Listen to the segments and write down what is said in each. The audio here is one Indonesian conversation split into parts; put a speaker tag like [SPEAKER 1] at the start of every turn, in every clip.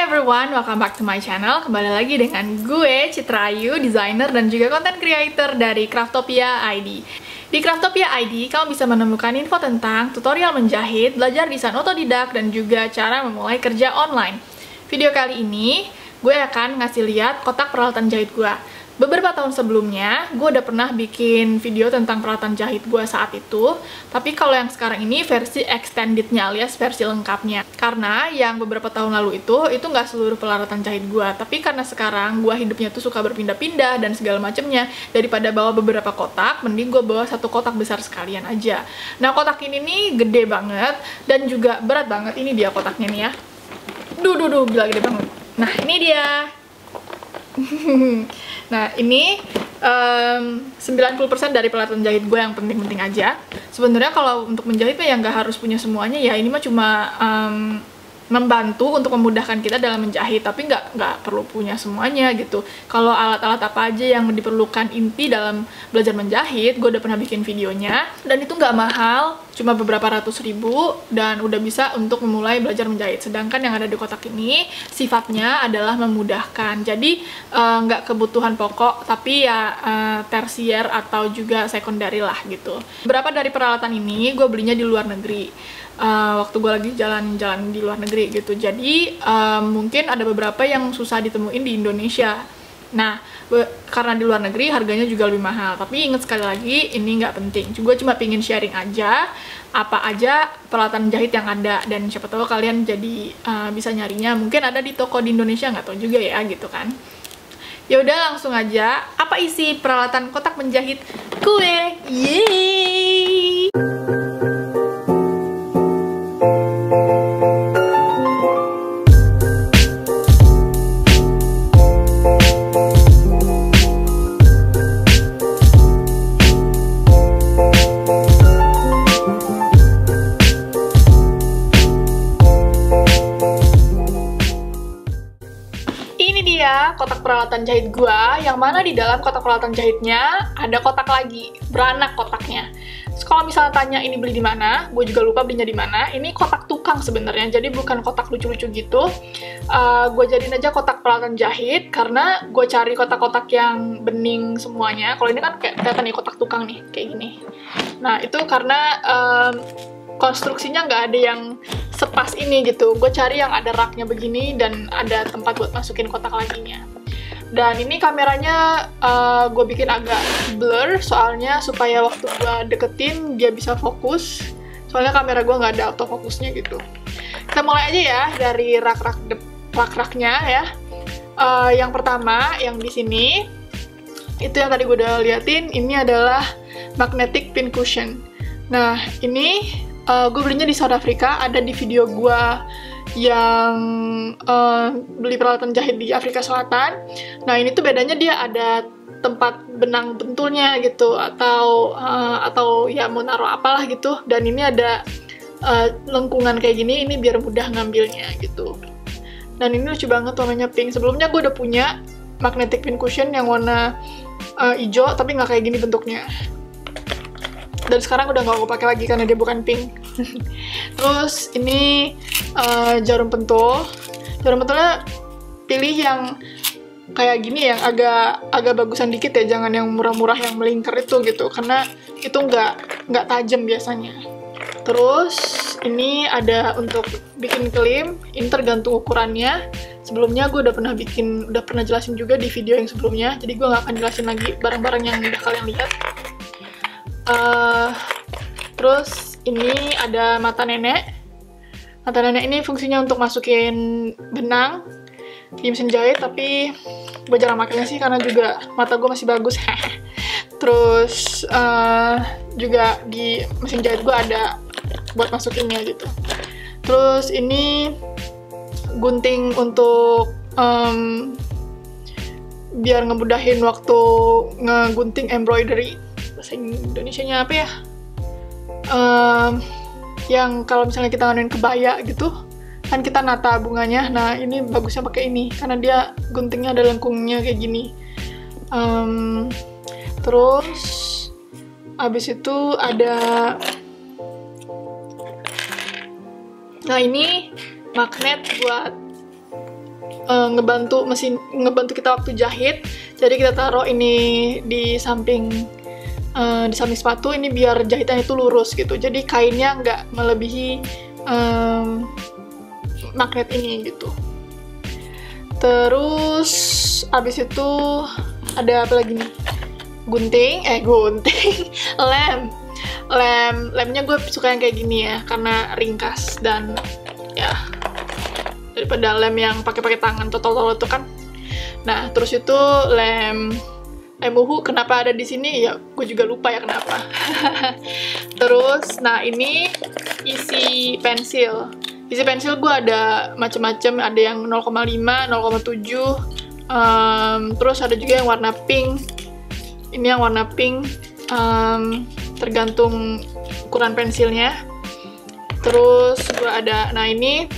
[SPEAKER 1] everyone, welcome back to my channel. Kembali lagi dengan gue, Citra Ayu, designer dan juga content creator dari Craftopia ID. Di Craftopia ID, kamu bisa menemukan info tentang tutorial menjahit, belajar desain otodidak, dan juga cara memulai kerja online. Video kali ini, gue akan ngasih lihat kotak peralatan jahit gue. Beberapa tahun sebelumnya, gue udah pernah bikin video tentang peralatan jahit gue saat itu. Tapi kalau yang sekarang ini versi extendednya alias versi lengkapnya. Karena yang beberapa tahun lalu itu nggak seluruh peralatan jahit gue. Tapi karena sekarang gue hidupnya tuh suka berpindah-pindah dan segala macemnya. Daripada bawa beberapa kotak, mending gue bawa satu kotak besar sekalian aja. Nah, kotak ini nih gede banget dan juga berat banget. Ini dia kotaknya nih ya. Duh, gila gede banget. Nah, ini dia. Nah, ini 90% dari peralatan jahit gue yang penting-penting aja. Sebenarnya kalau untuk menjahit ya nggak harus punya semuanya ya. Ini mah cuma membantu untuk memudahkan kita dalam menjahit, tapi nggak perlu punya semuanya gitu. Kalau alat-alat apa aja yang diperlukan inti dalam belajar menjahit, gue udah pernah bikin videonya, dan itu nggak mahal, cuma beberapa ratus ribu, dan udah bisa untuk memulai belajar menjahit. Sedangkan yang ada di kotak ini, sifatnya adalah memudahkan. Jadi, nggak kebutuhan pokok, tapi ya tersier atau juga sekundari lah gitu. Beberapa dari peralatan ini, gue belinya di luar negeri. Waktu gue lagi jalan-jalan di luar negeri gitu. Jadi mungkin ada beberapa yang susah ditemuin di Indonesia. Nah, karena di luar negeri harganya juga lebih mahal. Tapi inget sekali lagi, ini nggak penting. Gue cuma pingin sharing aja apa aja peralatan jahit yang ada, dan siapa tahu kalian jadi bisa nyarinya. Mungkin ada di toko di Indonesia, nggak tahu juga ya gitu kan. Ya udah, langsung aja. Apa isi peralatan kotak menjahit gue? Yeay! Kotak peralatan jahit gua, yang mana di dalam kotak peralatan jahitnya ada kotak lagi, beranak kotaknya. Kalau misalnya tanya ini beli di mana, gue juga lupa belinya di mana. Ini kotak tukang sebenarnya, jadi bukan kotak lucu-lucu gitu. Gue jadiin aja kotak peralatan jahit karena gue cari kotak-kotak yang bening semuanya. Kalau ini kan kelihatan nih kotak tukang nih, kayak gini. Nah, itu karena konstruksinya nggak ada yang sepas ini gitu. Gue cari yang ada raknya begini dan ada tempat buat masukin kotak laginya. Dan ini kameranya gue bikin agak blur soalnya supaya waktu gue deketin dia bisa fokus. Soalnya kamera gue nggak ada autofokusnya gitu. Kita mulai aja ya dari rak-raknya ya. Yang pertama yang di sini itu yang tadi gue udah liatin, ini adalah magnetic pincushion. Nah, ini gue belinya di South Africa, ada di video gue yang beli peralatan jahit di Afrika Selatan. Nah, ini tuh bedanya dia ada tempat benang bentulnya gitu, atau ya mau naruh apalah gitu. Dan ini ada lengkungan kayak gini, ini biar mudah ngambilnya gitu. Dan ini lucu banget warnanya pink. Sebelumnya gue udah punya magnetic pincushion yang warna hijau, tapi nggak kayak gini bentuknya. Dan sekarang udah nggak gue pakai lagi karena dia bukan pink. Terus ini jarum pentul. Jarum pentulnya pilih yang kayak gini, yang agak bagusan dikit ya, jangan yang murah-murah yang melingkar itu gitu, karena itu nggak tajam biasanya. Terus ini ada untuk bikin klim. Ini tergantung ukurannya. Sebelumnya gue udah pernah jelasin juga di video yang sebelumnya. Jadi gue nggak akan jelasin lagi barang-barang yang udah kalian lihat. Terus ini ada mata nenek. Mata nenek ini fungsinya untuk masukin benang di mesin jahit, tapi gue jarang makainya sih karena juga mata gue masih bagus. Terus juga di mesin jahit gue ada buat masukinnya gitu. Terus ini gunting untuk biar ngemudahin waktu ngegunting embroidery. Bahasa Indonesianya apa ya? Yang kalau misalnya kita ngadain kebaya gitu, kan kita nata bunganya. Nah, ini bagusnya pakai ini karena dia guntingnya ada lengkungnya kayak gini. Terus abis itu ada, nah ini magnet buat ngebantu kita waktu jahit. Jadi kita taruh ini di samping sepatu ini biar jahitan itu lurus gitu. Jadi kainnya nggak melebihi magnet ini gitu. Terus abis itu ada apa lagi nih? Gunting, lemnya gue suka yang kayak gini ya, karena ringkas dan ya daripada lem yang pakai tangan totol itu kan. Nah terus itu lem uhu kenapa ada di sini ya, gue juga lupa ya kenapa. Terus nah ini isi pensil gue ada macem-macem, ada yang 0,5, 0,7, terus ada juga yang warna pink. Ini yang warna pink, tergantung ukuran pensilnya. Terus gue ada, nah ini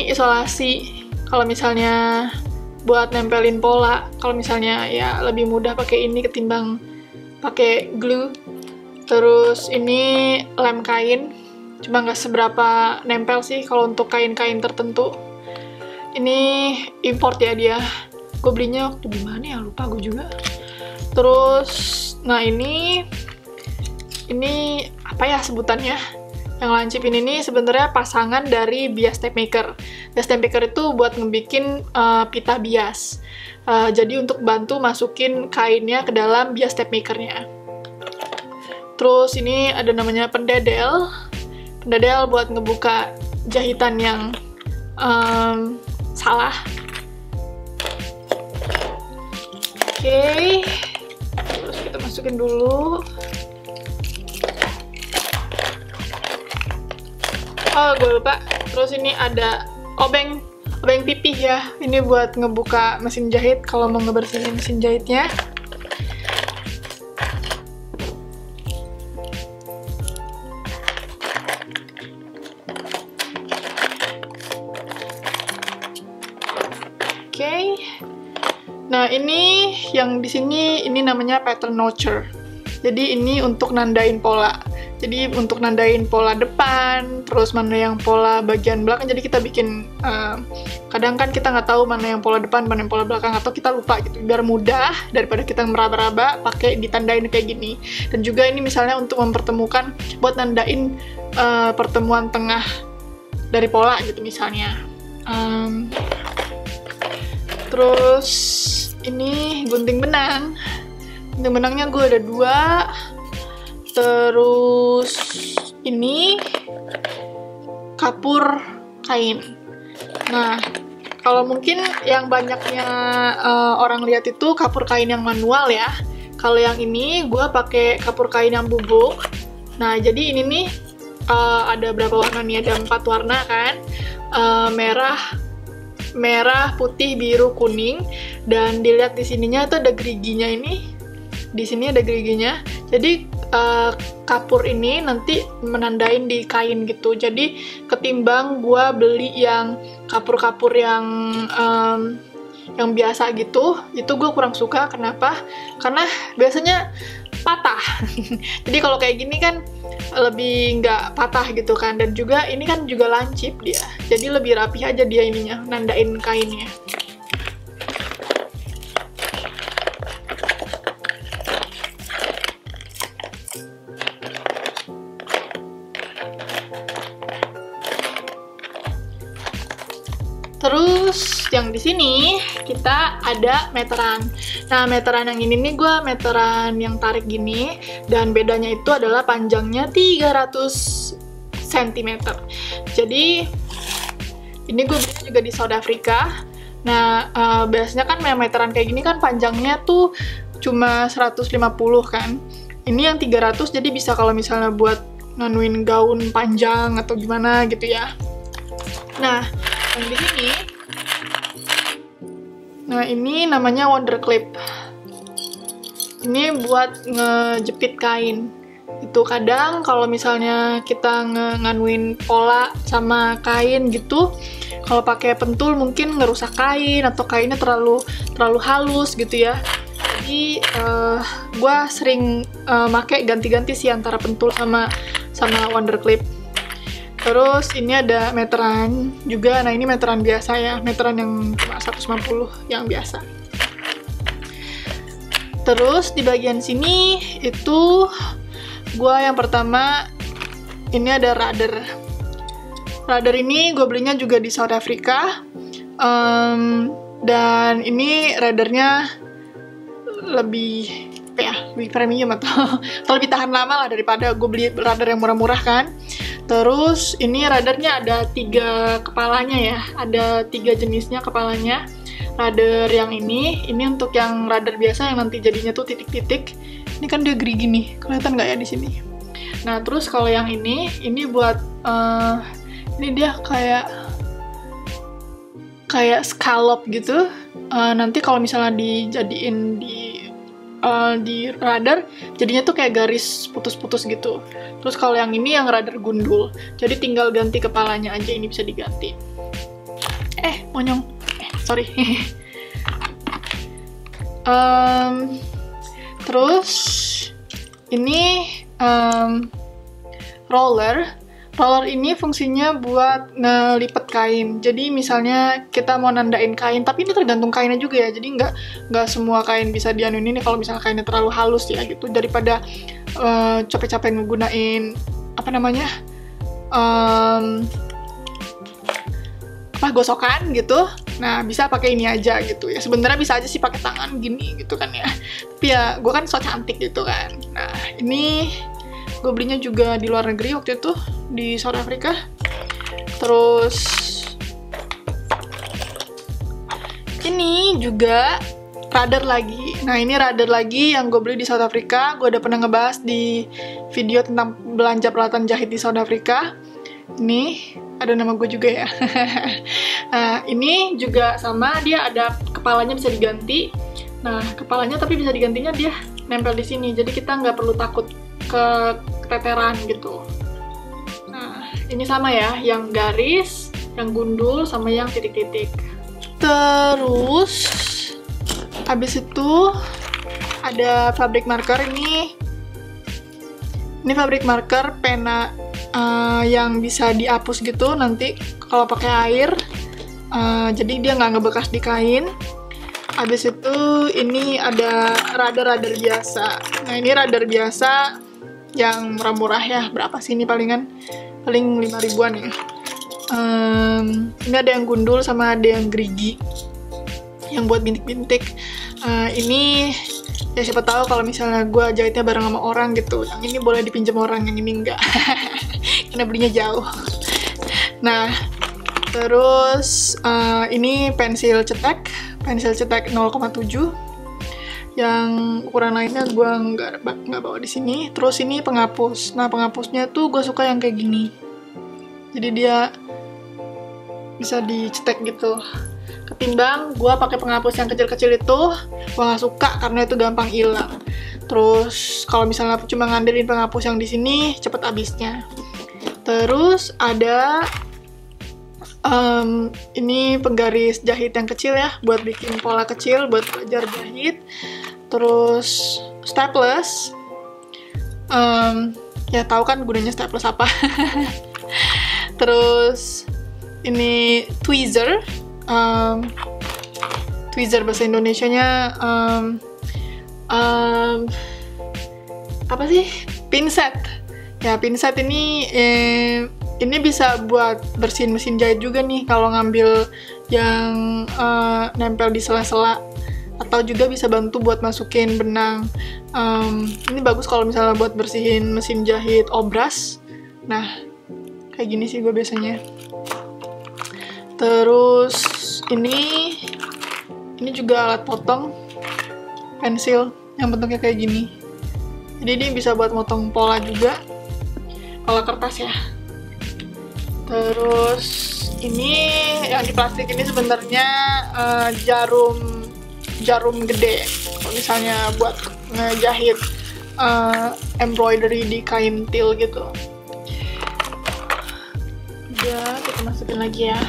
[SPEAKER 1] isolasi kalau misalnya buat nempelin pola, kalau misalnya ya lebih mudah pakai ini ketimbang pakai glue. Terus ini lem kain, cuma nggak seberapa nempel sih kalau untuk kain-kain tertentu. Ini import ya dia, gue belinya waktu di mana ya, lupa gue juga. Terus nah ini apa ya sebutannya, yang lancipin ini sebenarnya pasangan dari bias tape maker. Bias tape maker itu buat ngebikin pita bias. Jadi untuk bantu masukin kainnya ke dalam bias tape makernya. Terus ini ada namanya pendedel buat ngebuka jahitan yang salah. Oke. Terus kita masukin dulu. Oh, gue lupa. Terus ini ada obeng pipih ya. Ini buat ngebuka mesin jahit kalau mau ngebersihin mesin jahitnya. Oke. Nah, ini yang di sini ini namanya pattern notcher. Jadi ini untuk nandain pola. Jadi untuk nandain pola depan, terus mana yang pola bagian belakang. Jadi kita bikin, kadang kan kita nggak tahu mana yang pola depan, mana yang pola belakang, atau kita lupa gitu. Biar mudah daripada kita meraba-raba, pakai ditandain kayak gini. Dan juga ini misalnya untuk mempertemukan, buat nandain pertemuan tengah dari pola gitu misalnya. Terus ini gunting benang. Gunting benangnya gue ada 2. Terus ini kapur kain. Nah, kalau mungkin yang banyaknya orang lihat itu kapur kain yang manual ya. Kalau yang ini gue pakai kapur kain yang bubuk. Nah, jadi ini nih ada berapa warna nih? Ada 4 warna kan? Merah, putih, biru, kuning. Dan dilihat di sininya itu ada geriginya ini. Di sini ada geriginya. Jadi kapur ini nanti menandain di kain gitu. Jadi ketimbang gua beli yang kapur-kapur yang biasa gitu, itu gue kurang suka. Kenapa? Karena biasanya patah. Jadi kalau kayak gini kan lebih nggak patah gitu kan. Dan juga ini kan juga lancip dia. Jadi lebih rapi aja dia ininya, nandain kainnya. Terus yang di sini kita ada meteran. Nah, meteran yang ini nih gue meteran yang tarik gini, dan bedanya itu adalah panjangnya 300 cm. Jadi ini gue beli juga di South Africa. Nah, biasanya kan meteran kayak gini kan panjangnya tuh cuma 150 kan. Ini yang 300, jadi bisa kalau misalnya buat nganuin gaun panjang atau gimana gitu ya. Nah, yang di sini, nah ini namanya wonder clip. Ini buat ngejepit kain. Itu kadang kalau misalnya kita nganuin pola sama kain gitu, kalau pakai pentul mungkin ngerusak kain atau kainnya terlalu halus gitu ya. Jadi gue sering pakai ganti-ganti sih antara pentul sama wonder clip. Terus ini ada meteran juga. Nah, ini meteran biasa ya, meteran yang cuma 150 yang biasa. Terus di bagian sini itu gua yang pertama ini ada rudder. Rudder ini gue belinya juga di South Africa. Dan ini ruddernya lebih apa ya, lebih premium atau lebih tahan lama lah daripada gue beli rudder yang murah-murah kan. Terus ini ruddernya ada 3 kepalanya ya, ada 3 jenisnya kepalanya. Rudder yang ini untuk yang rudder biasa yang nanti jadinya tuh titik-titik. Ini kan dia gerigi nih, kelihatan nggak ya di sini? Nah, terus kalau yang ini buat ini dia kayak scallop gitu. Nanti kalau misalnya dijadiin di rudder, jadinya tuh kayak garis putus-putus gitu. Terus kalau yang ini yang rudder gundul, jadi tinggal ganti kepalanya aja, ini bisa diganti. Monyong. Sorry. Terus ini roller ini fungsinya buat ngelipet kain. Jadi misalnya kita mau nandain kain, tapi ini tergantung kainnya juga ya. Jadi nggak semua kain bisa dianuin ini kalau misalnya kainnya terlalu halus ya gitu. Daripada capek-capek ngegunain apa namanya gosokan gitu. Nah, bisa pakai ini aja gitu ya. Sebenarnya bisa aja sih pakai tangan gini gitu kan ya. Tapi ya gue kan so cantik gitu kan. Nah, ini gue belinya juga di luar negeri waktu itu, di South Africa. Terus ini juga rudder lagi. Nah, ini rudder lagi yang gue beli di South Africa. Gue udah pernah ngebahas di video tentang belanja peralatan jahit di South Africa. Ini ada nama gue juga ya. Nah, ini juga sama, dia ada kepalanya bisa diganti. Nah, kepalanya tapi bisa digantinya dia nempel di sini. Jadi kita nggak perlu takut keteteran gitu. Nah, ini sama ya, yang garis, yang gundul, sama yang titik-titik. Terus habis itu ada fabric marker ini. Ini fabric marker pena yang bisa dihapus gitu nanti kalau pakai air. Jadi dia nggak ngebekas di kain. Habis itu ini ada rudder biasa. Nah, ini rudder biasa yang murah-murah ya. Berapa sih ini paling 5 ribuan ya. Ini ada yang gundul sama ada yang gerigi, yang buat bintik-bintik. Ini ya siapa tahu kalau misalnya gue jahitnya bareng sama orang gitu, yang ini boleh dipinjam orang, yang ini enggak. Karena belinya jauh. Nah, terus ini pensil cetek 0,7. Yang ukuran lainnya gue nggak bawa di sini. Terus ini penghapus. Nah, penghapusnya tuh gue suka yang kayak gini. Jadi dia bisa dicetek gitu. Ketimbang gue pakai penghapus yang kecil-kecil itu, gue nggak suka karena itu gampang hilang. Terus kalau misalnya cuma ngandelin penghapus yang di sini, cepet habisnya. Terus ada ini penggaris jahit yang kecil ya, buat bikin pola kecil, buat belajar jahit. Terus staples, ya tahu kan gunanya staples apa. Terus ini tweezer, tweezer bahasa Indonesianya apa sih? Pinset. Ya, pinset ini bisa buat bersihin mesin jahit juga nih kalau ngambil yang nempel di sela-sela, atau juga bisa bantu buat masukin benang. Ini bagus kalau misalnya buat bersihin mesin jahit obras. Nah, kayak gini sih gue biasanya. Terus ini juga alat potong, pensil yang bentuknya kayak gini. Jadi ini bisa buat motong pola juga, pola kertas ya. Terus ini yang di plastik ini sebenarnya jarum gede. Kalau misalnya buat ngejahit embroidery di kain til gitu. Udah, kita masukin lagi ya.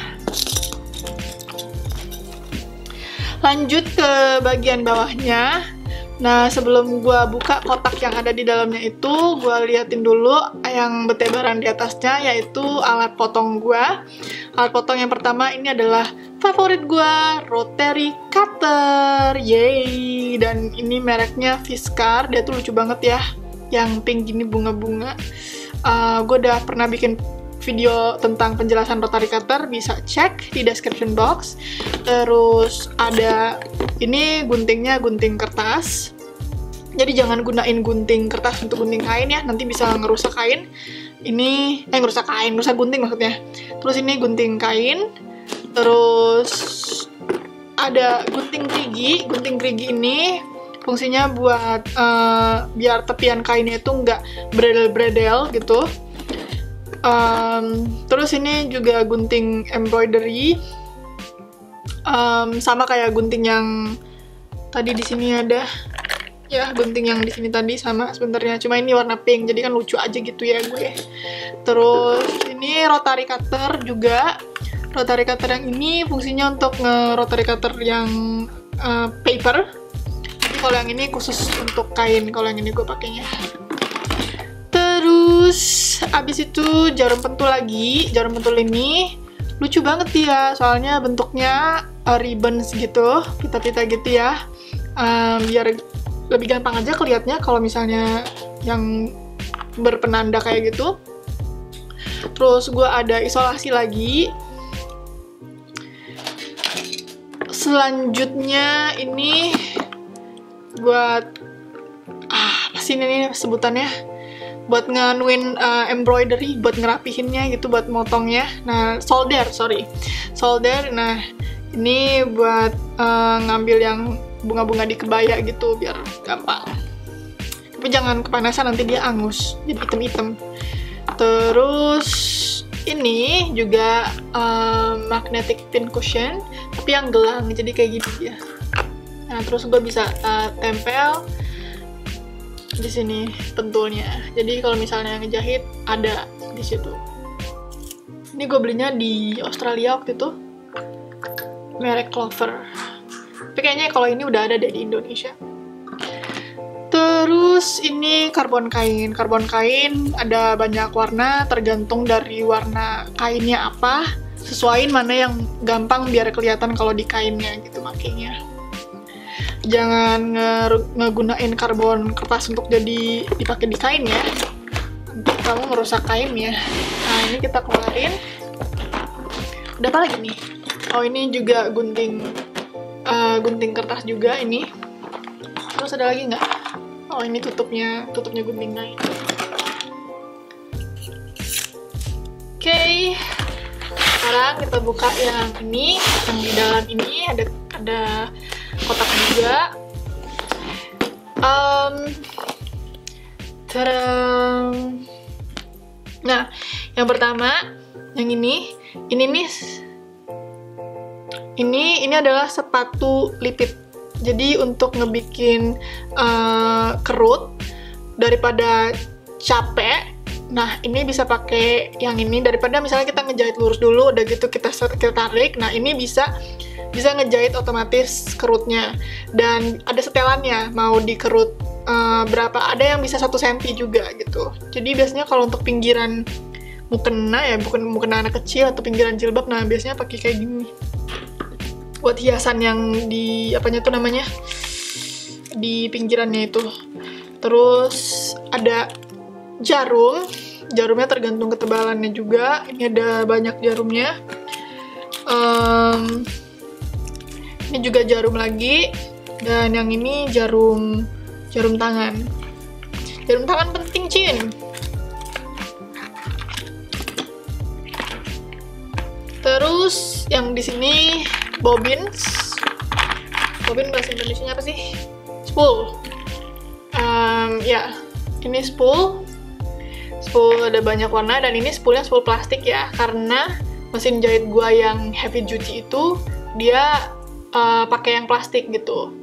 [SPEAKER 1] Lanjut ke bagian bawahnya. Nah, sebelum gue buka kotak yang ada di dalamnya itu, gue liatin dulu yang bertebaran di atasnya, yaitu alat potong gue. Alat potong yang pertama ini adalah favorit gue, rotary cutter, yeay! Dan ini mereknya Fiskar, dia tuh lucu banget ya, yang pink gini bunga-bunga. Gue udah pernah bikin video tentang penjelasan rotary cutter, bisa cek di description box. Terus ada ini guntingnya, gunting kertas. Jadi jangan gunain gunting kertas untuk gunting kain ya, nanti bisa ngerusak kain. Ini ngerusak gunting maksudnya. Terus ini gunting kain. Terus ada gunting gerigi. Gunting gerigi ini fungsinya buat biar tepian kainnya itu nggak bredel-bredel gitu. Terus ini juga gunting embroidery, sama kayak gunting yang tadi di sini ada ya, gunting yang di sini tadi sama sebenarnya, cuma ini warna pink jadi kan lucu aja gitu ya gue. Terus ini rotary cutter juga. Rotary cutter yang ini fungsinya untuk nge-rotary cutter yang paper. Jadi kalau yang ini khusus untuk kain, kalau yang ini gue pakainya. Terus abis itu jarum pentul lagi. Jarum pentul ini lucu banget dia, soalnya bentuknya ribbons gitu, pita-pita gitu ya. Biar lebih gampang aja kelihatnya kalau misalnya yang berpenanda kayak gitu. Terus gue ada isolasi lagi. Selanjutnya ini buat apa sih ini sebutannya? Buat nganuin embroidery, buat ngerapihinnya gitu, buat motongnya. Nah, solder. Nah, ini buat ngambil yang bunga-bunga di kebaya gitu, biar gampang. Tapi jangan kepanasan, nanti dia angus, jadi hitam-hitam. Terus ini juga magnetic pin cushion, tapi yang gelang, jadi kayak gini ya. Nah, terus gue bisa tempel di sini pentulnya. Jadi kalau misalnya ngejahit ada di situ. Ini gue belinya di Australia waktu itu, merek Clover. Tapi kayaknya kalau ini udah ada deh di Indonesia. Terus ini karbon kain. Karbon kain ada banyak warna, tergantung dari warna kainnya apa. Sesuaiin mana yang gampang biar kelihatan kalau di kainnya gitu makanya. Jangan ngegunain karbon kertas untuk jadi dipakai di kain ya. Nanti kamu merusak kainnya. Nah, ini kita keluarin. Udah apa lagi nih? Oh, ini juga gunting kertas juga ini. Terus ada lagi nggak? Oh, ini tutupnya gunting kain. Oke. Sekarang kita buka yang ini, yang di dalam ini ada kotak juga. Nah, yang pertama, yang ini adalah sepatu lipit. Jadi untuk ngebikin kerut daripada capek, nah ini bisa pakai yang ini daripada misalnya kita ngejahit lurus dulu, udah gitu kita tarik. Nah, ini bisa ngejahit otomatis kerutnya, dan ada setelannya mau dikerut berapa, ada yang bisa 1 cm juga gitu. Jadi biasanya kalau untuk pinggiran mukena ya, bukan mukena anak kecil atau pinggiran jilbab, nah biasanya pakai kayak gini buat hiasan yang di apanya tuh namanya, di pinggirannya itu. Terus ada jarumnya tergantung ketebalannya juga. Ini ada banyak jarumnya. Ini juga jarum lagi, dan yang ini jarum tangan. Jarum tangan penting, Cin. Terus yang di sini bobin bahasa Indonesianya apa sih? Spool. Ya, ini spool ada banyak warna, dan ini spoolnya spool plastik ya, karena mesin jahit gua yang heavy duty itu dia pakai yang plastik gitu.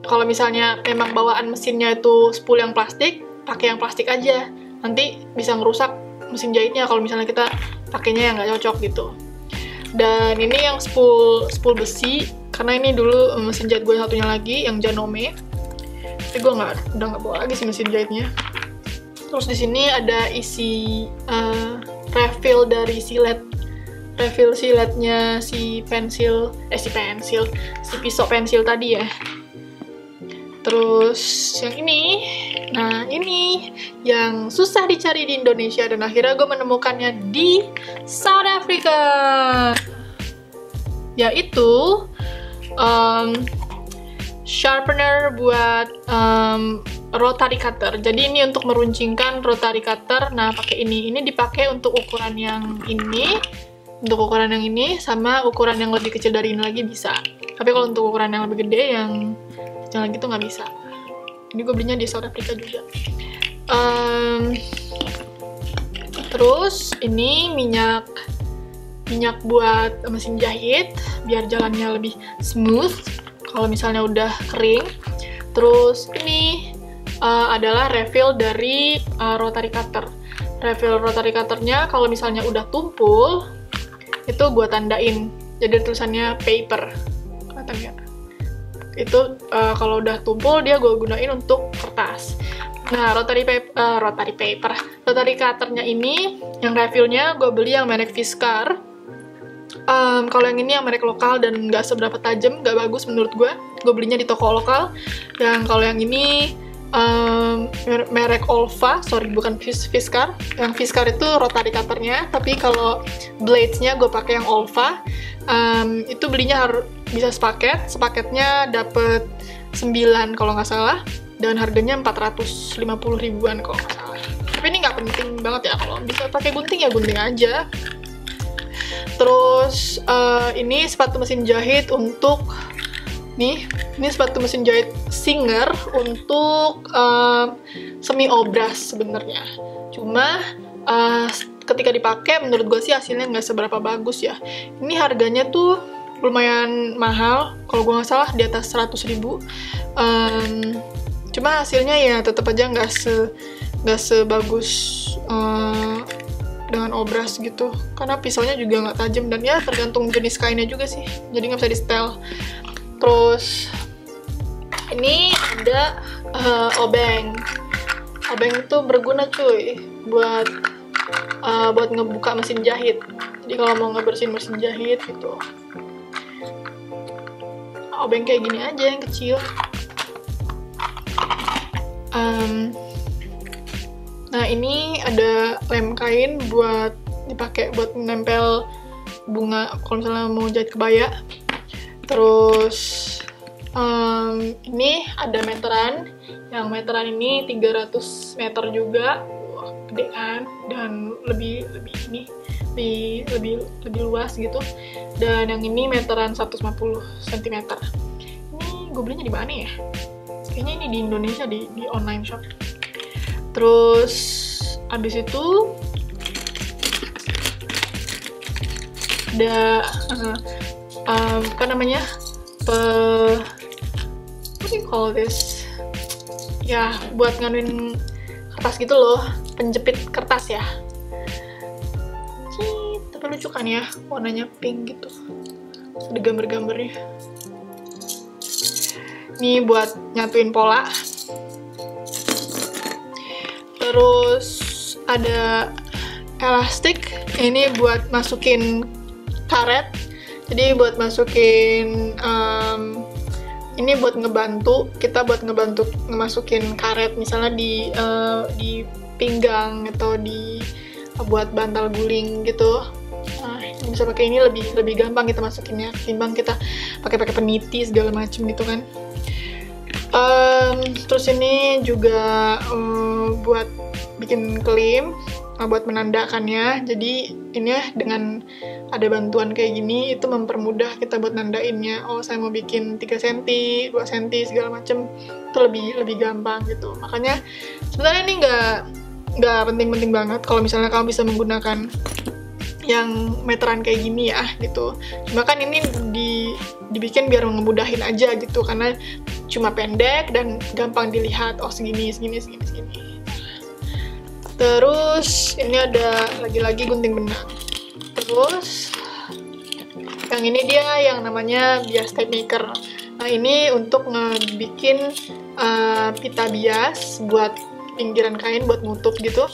[SPEAKER 1] Kalau misalnya memang bawaan mesinnya itu spool yang plastik, pakai yang plastik aja, nanti bisa ngerusak mesin jahitnya kalau misalnya kita pakainya yang nggak cocok gitu. Dan ini yang spool besi, karena ini dulu mesin jahit gue satunya lagi yang Janome, tapi gue udah nggak bawa lagi sih mesin jahitnya. Terus di sini ada isi refill dari silet, refill siletnya si pisau pensil tadi ya. Terus yang ini, nah ini yang susah dicari di Indonesia dan akhirnya gue menemukannya di South Africa, yaitu sharpener buat rotary cutter. Jadi ini untuk meruncingkan rotary cutter. Nah, pakai ini dipakai untuk ukuran yang ini, sama ukuran yang lebih kecil dari ini lagi bisa. Tapi kalau untuk ukuran yang lebih gede, yang kecil lagi tuh nggak bisa. Ini gue belinya di South Africa juga. Terus ini minyak buat mesin jahit biar jalannya lebih smooth kalau misalnya udah kering. Terus ini adalah refill dari rotary cutter. Refill rotary cutternya kalau misalnya udah tumpul itu gue tandain, jadi tulisannya paper, kelihatan nggak? Itu kalau udah tumpul dia gue gunain untuk kertas. Nah, rotary cutternya ini yang refillnya gue beli yang merek Fiskar. Kalau yang ini yang merek lokal dan nggak seberapa tajam, nggak bagus menurut gue belinya di toko lokal. Yang kalau yang ini merek Olfa, bukan Fiskar. Yang Fiskar itu rotary cutternya, tapi kalau bladesnya gue pakai yang Olfa. Itu belinya bisa sepaketnya dapet 9 kalau nggak salah, dan harganya 450 ribuan kalau nggak salah. Tapi ini nggak penting banget ya, kalau bisa pakai gunting ya gunting aja. Terus ini sepatu mesin jahit untuk ini sepatu mesin jahit Singer untuk semi obras sebenarnya. Cuma ketika dipakai menurut gue sih hasilnya nggak seberapa bagus ya. Ini harganya tuh lumayan mahal, kalau gue nggak salah di atas 100 ribu. Cuma hasilnya ya tetap aja nggak sebagus dengan obras gitu, karena pisaunya juga nggak tajam dan ya tergantung jenis kainnya juga sih, jadi nggak bisa di setel. Terus ini ada obeng itu berguna cuy buat ngebuka mesin jahit. Jadi kalau mau ngebersihin mesin jahit gitu, obeng kayak gini aja yang kecil. Nah, ini ada lem kain buat dipakai buat nempel bunga kalau misalnya mau jahit kebaya. Terus ini ada meteran, yang meteran ini 300 meter juga. Wah, gede kan, dan lebih luas gitu. Dan yang ini meteran 150 cm. Ini gue belinya di mana ya? Kayaknya ini di Indonesia, di online shop. Terus abis itu ada apa namanya, what do you call this? Ya, buat nganuin kertas gitu loh, penjepit kertas ya. Tapi lucu kan ya, warnanya pink gitu. Ada gambar-gambarnya. Ini buat nyatuin pola. Terus ada elastik, ini buat masukin karet. Jadi buat masukin ini buat ngebantu ngemasukin karet misalnya di pinggang atau buat bantal guling gitu. Nah, bisa pakai ini lebih gampang kita masukinnya ketimbang kita pakai peniti segala macem gitu kan. Terus ini juga buat bikin klaim, buat menandakannya. Jadi ini ya, dengan ada bantuan kayak gini itu mempermudah kita buat nandainnya. Oh, saya mau bikin 3 cm, 2 cm segala macem, itu lebih gampang gitu. Makanya sebenarnya ini nggak penting-penting banget kalau misalnya kamu bisa menggunakan yang meteran kayak gini ya gitu. Cuma kan ini dibikin biar ngemudahin aja gitu, karena cuma pendek dan gampang dilihat. Oh, segini. Terus ini ada lagi-lagi gunting benang. Terus Yang ini dia yang namanya bias tape maker. Nah, ini untuk ngebikin pita bias buat pinggiran kain buat nutup gitu.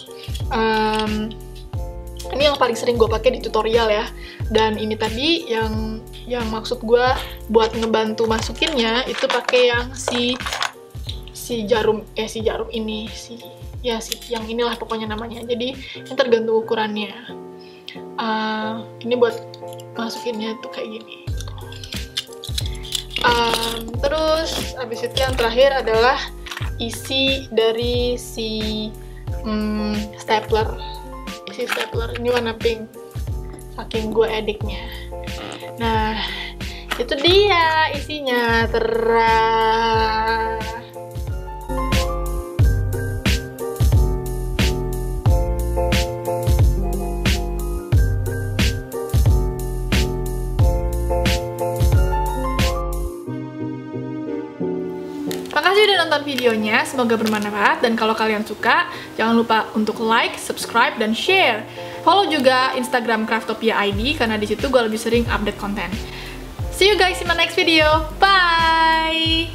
[SPEAKER 1] Ini yang paling sering gue pakai di tutorial ya. Dan ini tadi yang maksud gue buat ngebantu masukinnya itu pakai yang si jarum ini yang inilah pokoknya namanya. Jadi ini tergantung ukurannya. Ini buat masukinnya tuh kayak gini. Terus abis itu yang terakhir adalah isi dari si stapler. Isi stapler ini warna pink, saking gue ediknya. Nah, itu dia isinya. Makasih udah nonton videonya, semoga bermanfaat, dan kalau kalian suka, jangan lupa untuk like, subscribe, dan share. Follow juga Instagram Craftopia ID, karena disitu gue lebih sering update konten. See you guys in my next video, bye!